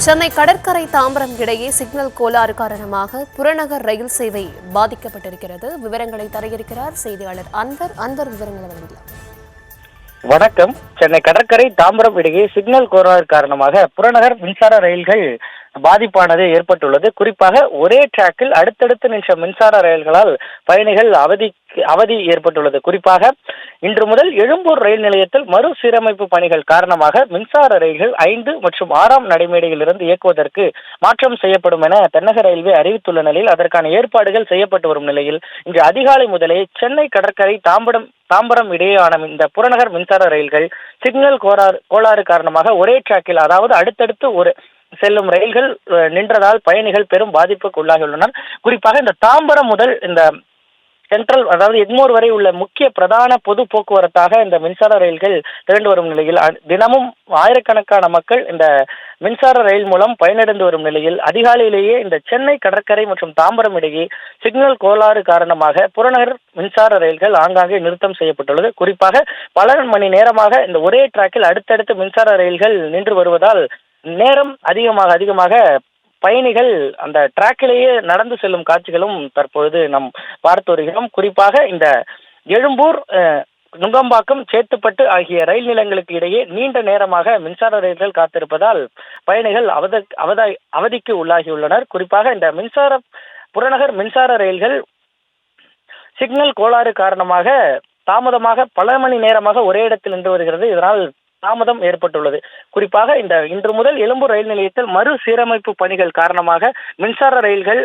சென்னை கடற்கரை தாம்பரம் இடையே சிக்னல் கோளாறு காரணமாக புறநகர் ரயில் சேவை பாதிக்கப்பட்டிருக்கிறது. விவரங்களை தர இருக்கிறார் செய்தியாளர் அன்வர். விவரங்களை வழங்கலாம். வணக்கம். சென்னை கடற்கரை தாம்பரம் இடையே சிக்னல் கோளாறு காரணமாக புறநகர் மின்சார ரயில்கள் பாதிப்பானது ஏற்பட்டுள்ளது. குறிப்பாக ஒரே டிராக்கில் அடுத்தடுத்து நின்ற மின்சார ரயில்களால் பயணிகள் அவதி ஏற்பட்டுள்ளது. குறிப்பாக இன்று முதல் எழும்பூர் ரயில் நிலையத்தில் மறுசீரமைப்பு பணிகள் காரணமாக மின்சார ரயில்கள் 5 மற்றும் 6ஆம் நடைமேடையிலிருந்து இயக்குவதற்கு மாற்றம் செய்யப்படும் என தென்னக ரயில்வே அறிவித்துள்ள நிலையில் அதற்கான ஏற்பாடுகள் செய்யப்பட்டு வரும் நிலையில் இன்று அதிகாலை முதலே சென்னை கடற்கரை தாம்பரம் இடையேயான இந்த புறநகர் மின்சார ரயில்கள் சிக்னல் கோளாறு காரணமாக ஒரே டிராக்கில், அதாவது அடுத்தடுத்து செல்லும் ரயில்கள் நின்றதால் பயணிகள் பெரும் பாதிப்புக்கு உள்ளாகியுள்ளனர். குறிப்பாக இந்த தாம்பரம் முதல் இந்த சென்ட்ரல், அதாவது எக்மோர் வரை உள்ள முக்கிய பிரதான பொது போக்குவரத்தாக இந்த மின்சார ரயில்கள் திரண்டு வரும் நிலையில் தினமும் ஆயிரக்கணக்கான மக்கள் இந்த மின்சார ரயில் மூலம் பயனடைந்து வரும் நிலையில் அதிகாலையிலேயே இந்த சென்னை கடற்கரை மற்றும் தாம்பரம் இடையே சிக்னல் கோளாறு காரணமாக புறநகர் மின்சார ரயில்கள் ஆங்காங்கே நிறுத்தம் செய்யப்பட்டுள்ளது. குறிப்பாக பல மணி நேரமாக இந்த ஒரே டிராக்கில் அடுத்தடுத்து மின்சார ரயில்கள் நின்று வருவதால் நேரம் அதிகமாக பயணிகள் அந்த டிராக்கிலேயே நடந்து செல்லும் காட்சிகளும் தற்பொழுது நாம் பார்த்து வருகிறோம். குறிப்பாக இந்த எழும்பூர், நுங்கம்பாக்கம், சேத்துப்பட்டு ஆகிய ரயில் நிலையங்களுக்கு இடையே நீண்ட நேரமாக மின்சார ரயில்கள் காத்திருப்பதால் பயணிகள் அவதிக்கு உள்ளாகியுள்ளனர். குறிப்பாக இந்த புறநகர் மின்சார ரயில்கள் சிக்னல் கோளாறு காரணமாக தாமதமாக பல மணி நேரமாக ஒரே இடத்தில் நின்று வருகிறது. இதனால் தாமதம் ஏற்பட்டுள்ளது. குறிப்பாக இன்று முதல் எழும்பூர் ரயில் நிலையத்தில் மறுசீரமைப்பு பணிகள் காரணமாக மின்சார ரயில்கள்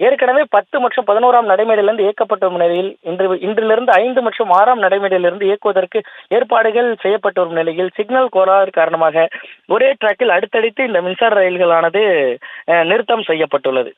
ஏற்கனவே 10 மற்றும் 11ஆம் நடைமேடையிலிருந்து இயக்கப்பட்ட நிலையில் இன்றிலிருந்து 5 மற்றும் 6ஆம் நடைமேடையிலிருந்து இயக்குவதற்கு ஏற்பாடுகள் செய்யப்பட்டு வரும் நிலையில் சிக்னல் கோளாறு காரணமாக ஒரே டிராக்கில் அடுத்தடுத்து இந்த மின்சார ரயில்களானது நிறுத்தம் செய்யப்பட்டுள்ளது.